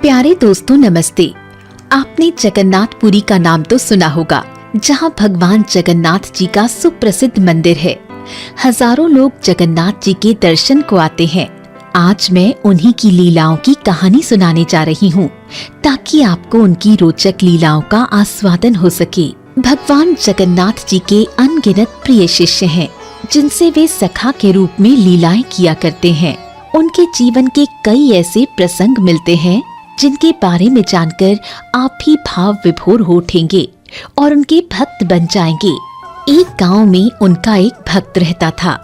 प्यारे दोस्तों नमस्ते। आपने जगन्नाथपुरी का नाम तो सुना होगा, जहां भगवान जगन्नाथ जी का सुप्रसिद्ध मंदिर है। हजारों लोग जगन्नाथ जी के दर्शन को आते हैं। आज मैं उन्हीं की लीलाओं की कहानी सुनाने जा रही हूँ, ताकि आपको उनकी रोचक लीलाओं का आस्वादन हो सके। भगवान जगन्नाथ जी के अनगिनत प्रिय शिष्य हैं, जिनसे वे सखा के रूप में लीलाएं किया करते हैं। उनके जीवन के कई ऐसे प्रसंग मिलते हैं जिनके बारे में जानकर आप भी भाव विभोर हो उठेंगे और उनके भक्त बन जाएंगे। एक गांव में उनका एक भक्त रहता था,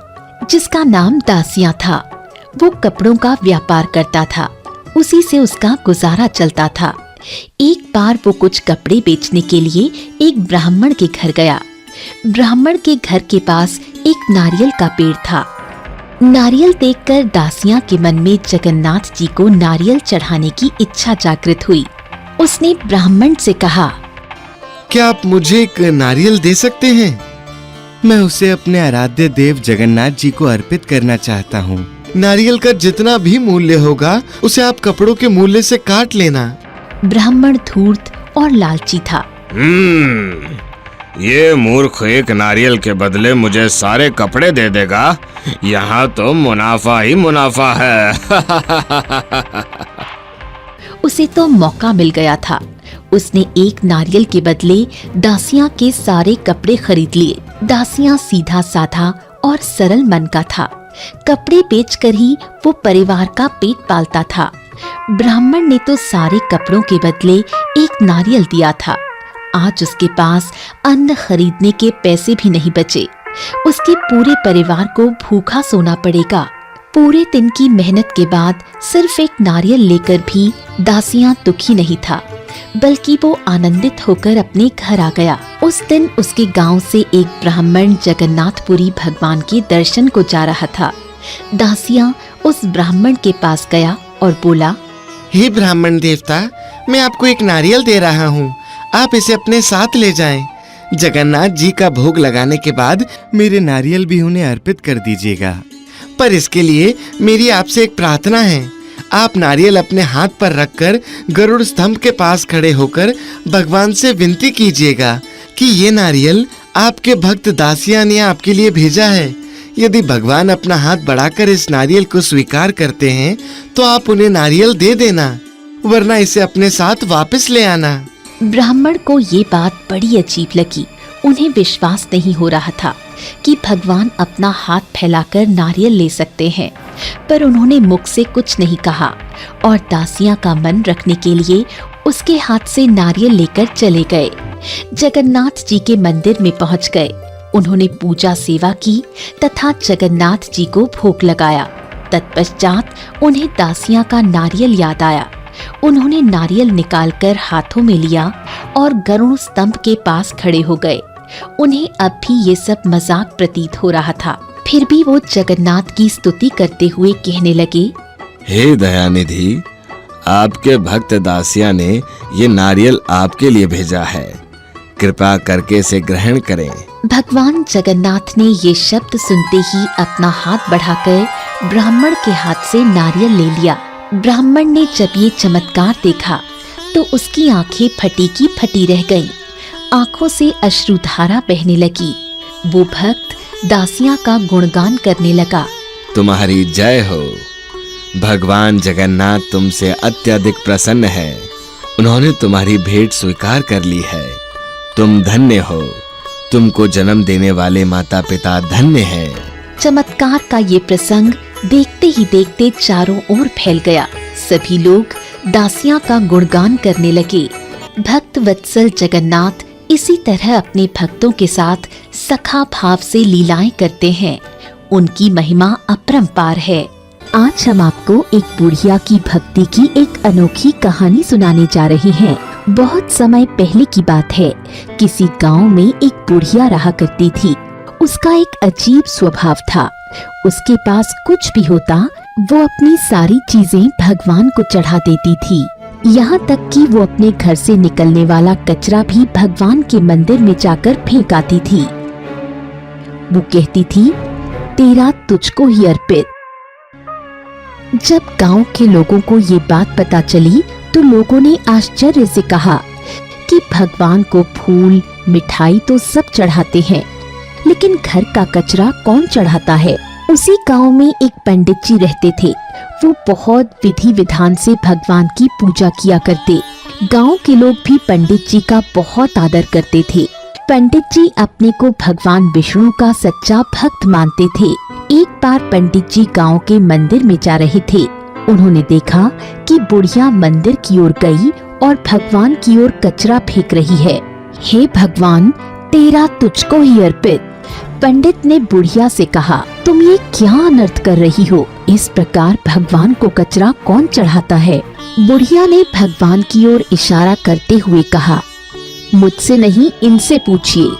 जिसका नाम दासिया था। वो कपड़ों का व्यापार करता था, उसी से उसका गुजारा चलता था। एक बार वो कुछ कपड़े बेचने के लिए एक ब्राह्मण के घर गया। ब्राह्मण के घर के पास एक नारियल का पेड़ था। नारियल देखकर दासिया के मन में जगन्नाथ जी को नारियल चढ़ाने की इच्छा जागृत हुई। उसने ब्राह्मण से कहा, क्या आप मुझे एक नारियल दे सकते हैं? मैं उसे अपने आराध्य देव जगन्नाथ जी को अर्पित करना चाहता हूँ। नारियल का जितना भी मूल्य होगा उसे आप कपड़ों के मूल्य से काट लेना। ब्राह्मण धूर्त और लालची था। ये मूर्ख एक नारियल के बदले मुझे सारे कपड़े दे देगा। यहाँ तो मुनाफा ही मुनाफा है। उसे तो मौका मिल गया था। उसने एक नारियल के बदले दासिया के सारे कपड़े खरीद लिए। दासिया सीधा साधा और सरल मन का था। कपड़े बेचकर ही वो परिवार का पेट पालता था। ब्राह्मण ने तो सारे कपड़ों के बदले एक नारियल दिया था। आज उसके पास अन्न खरीदने के पैसे भी नहीं बचे। उसके पूरे परिवार को भूखा सोना पड़ेगा। पूरे दिन की मेहनत के बाद सिर्फ एक नारियल लेकर भी दासिया दुखी नहीं था, बल्कि वो आनंदित होकर अपने घर आ गया। उस दिन उसके गांव से एक ब्राह्मण जगन्नाथपुरी भगवान के दर्शन को जा रहा था। दासिया उस ब्राह्मण के पास गया और बोला, हे ब्राह्मण देवता, मैं आपको एक नारियल दे रहा हूँ, आप इसे अपने साथ ले जाएं। जगन्नाथ जी का भोग लगाने के बाद मेरे नारियल भी उन्हें अर्पित कर दीजिएगा। पर इसके लिए मेरी आपसे एक प्रार्थना है। आप नारियल अपने हाथ पर रखकर गरुड़ स्तंभ के पास खड़े होकर भगवान से विनती कीजिएगा कि ये नारियल आपके भक्त दासिया ने आपके लिए भेजा है। यदि भगवान अपना हाथ बढ़ाकर इस नारियल को स्वीकार करते हैं तो आप उन्हें नारियल दे देना, वरना इसे अपने साथ वापस ले आना। ब्राह्मण को ये बात बड़ी अजीब लगी। उन्हें विश्वास नहीं हो रहा था कि भगवान अपना हाथ फैलाकर नारियल ले सकते हैं, पर उन्होंने मुख से कुछ नहीं कहा और दासिया का मन रखने के लिए उसके हाथ से नारियल लेकर चले गए। जगन्नाथ जी के मंदिर में पहुंच गए। उन्होंने पूजा सेवा की तथा जगन्नाथ जी को भोग लगाया। तत्पश्चात उन्हें दासिया का नारियल याद आया। उन्होंने नारियल निकालकर हाथों में लिया और गरुड़ स्तंभ के पास खड़े हो गए। उन्हें अब भी ये सब मजाक प्रतीत हो रहा था, फिर भी वो जगन्नाथ की स्तुति करते हुए कहने लगे, हे दयानिधि, आपके भक्त दासिया ने ये नारियल आपके लिए भेजा है, कृपा करके इसे ग्रहण करें। भगवान जगन्नाथ ने ये शब्द सुनते ही अपना हाथ बढ़ाकर ब्राह्मण के हाथ से नारियल ले लिया। ब्राह्मण ने जब ये चमत्कार देखा तो उसकी आंखें फटी की फटी रह गईं। आंखों से अश्रुधारा बहने लगी। वो भक्त दासिया का गुणगान करने लगा, तुम्हारी जय हो। भगवान जगन्नाथ तुमसे अत्यधिक प्रसन्न है। उन्होंने तुम्हारी भेंट स्वीकार कर ली है। तुम धन्य हो। तुमको जन्म देने वाले माता पिता धन्य है। चमत्कार का ये प्रसंग देखते ही देखते चारों ओर फैल गया। सभी लोग दासिया का गुणगान करने लगे। भक्त वत्सल जगन्नाथ इसी तरह अपने भक्तों के साथ सखा भाव से लीलाएं करते हैं। उनकी महिमा अपरंपार है। आज हम आपको एक बुढ़िया की भक्ति की एक अनोखी कहानी सुनाने जा रहे हैं। बहुत समय पहले की बात है। किसी गांव में एक बुढ़िया रहा करती थी। उसका एक अजीब स्वभाव था। उसके पास कुछ भी होता वो अपनी सारी चीजें भगवान को चढ़ा देती थी। यहाँ तक कि वो अपने घर से निकलने वाला कचरा भी भगवान के मंदिर में जाकर फेंक आती थी। वो कहती थी, तेरा तुझको ही अर्पित। जब गांव के लोगों को ये बात पता चली तो लोगों ने आश्चर्य से कहा कि भगवान को फूल मिठाई तो सब चढ़ाते हैं, लेकिन घर का कचरा कौन चढ़ाता है। उसी गांव में एक पंडित जी रहते थे। वो बहुत विधि विधान से भगवान की पूजा किया करते। गांव के लोग भी पंडित जी का बहुत आदर करते थे। पंडित जी अपने को भगवान विष्णु का सच्चा भक्त मानते थे। एक बार पंडित जी गांव के मंदिर में जा रहे थे। उन्होंने देखा कि बुढ़िया मंदिर की ओर गई और भगवान की ओर कचरा फेंक रही है। हे भगवान, तेरा तुझको ही अर्पित। पंडित ने बुढ़िया से कहा, तुम ये क्या अनर्थ कर रही हो? इस प्रकार भगवान को कचरा कौन चढ़ाता है? बुढ़िया ने भगवान की ओर इशारा करते हुए कहा, मुझसे नहीं, इनसे पूछिए।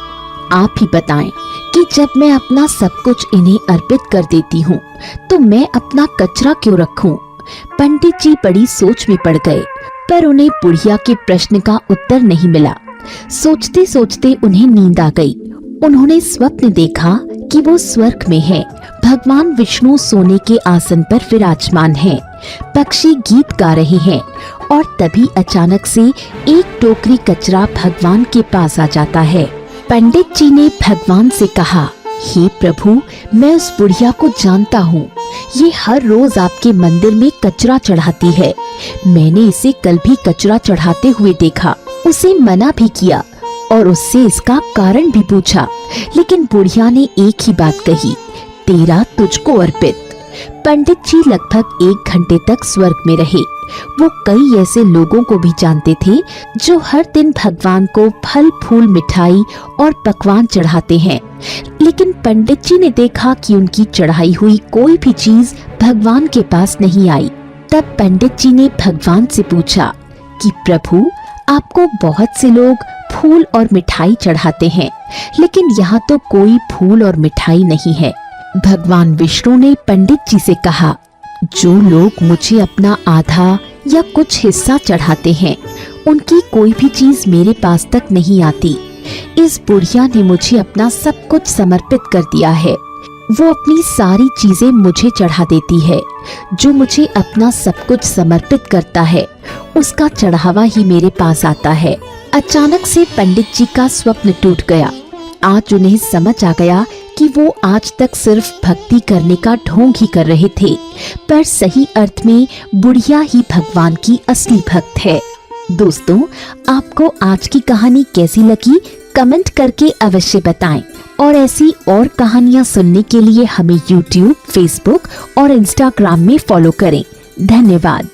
आप ही बताएं कि जब मैं अपना सब कुछ इन्हें अर्पित कर देती हूँ तो मैं अपना कचरा क्यों रखूं? पंडित जी बड़ी सोच में पड़ गए, पर उन्हें बुढ़िया के प्रश्न का उत्तर नहीं मिला। सोचते सोचते उन्हें नींद आ गई। उन्होंने स्वप्न देखा कि वो स्वर्ग में है। भगवान विष्णु सोने के आसन पर विराजमान हैं। पक्षी गीत गा रहे हैं और तभी अचानक से एक टोकरी कचरा भगवान के पास आ जाता है। पंडित जी ने भगवान से कहा, हे प्रभु, मैं उस बुढ़िया को जानता हूँ। ये हर रोज आपके मंदिर में कचरा चढ़ाती है। मैंने इसे कल भी कचरा चढ़ाते हुए देखा। उसे मना भी किया और उससे इसका कारण भी पूछा, लेकिन बुढ़िया ने एक ही बात कही, तेरा तुझको अर्पित। पंडित जी लगभग 1 घंटे तक स्वर्ग में रहे। वो कई ऐसे लोगों को भी जानते थे जो हर दिन भगवान को फल फूल मिठाई और पकवान चढ़ाते हैं, लेकिन पंडित जी ने देखा कि उनकी चढ़ाई हुई कोई भी चीज भगवान के पास नहीं आई। तब पंडित जी ने भगवान से पूछा कि प्रभु, आपको बहुत से लोग फूल और मिठाई चढ़ाते हैं, लेकिन यहाँ तो कोई फूल और मिठाई नहीं है। भगवान विष्णु ने पंडित जी से कहा, जो लोग मुझे अपना आधा या कुछ हिस्सा चढ़ाते हैं, उनकी कोई भी चीज मेरे पास तक नहीं आती। इस बुढ़िया ने मुझे अपना सब कुछ समर्पित कर दिया है। वो अपनी सारी चीजें मुझे चढ़ा देती है। जो मुझे अपना सब कुछ समर्पित करता है, उसका चढ़ावा ही मेरे पास आता है। अचानक से पंडित जी का स्वप्न टूट गया। आज उन्हें समझ आ गया कि वो आज तक सिर्फ भक्ति करने का ढोंग ही कर रहे थे, पर सही अर्थ में बुढ़िया ही भगवान की असली भक्त है। दोस्तों, आपको आज की कहानी कैसी लगी कमेंट करके अवश्य बताएं और ऐसी और कहानियां सुनने के लिए हमें YouTube, Facebook और Instagram में फॉलो करें। धन्यवाद।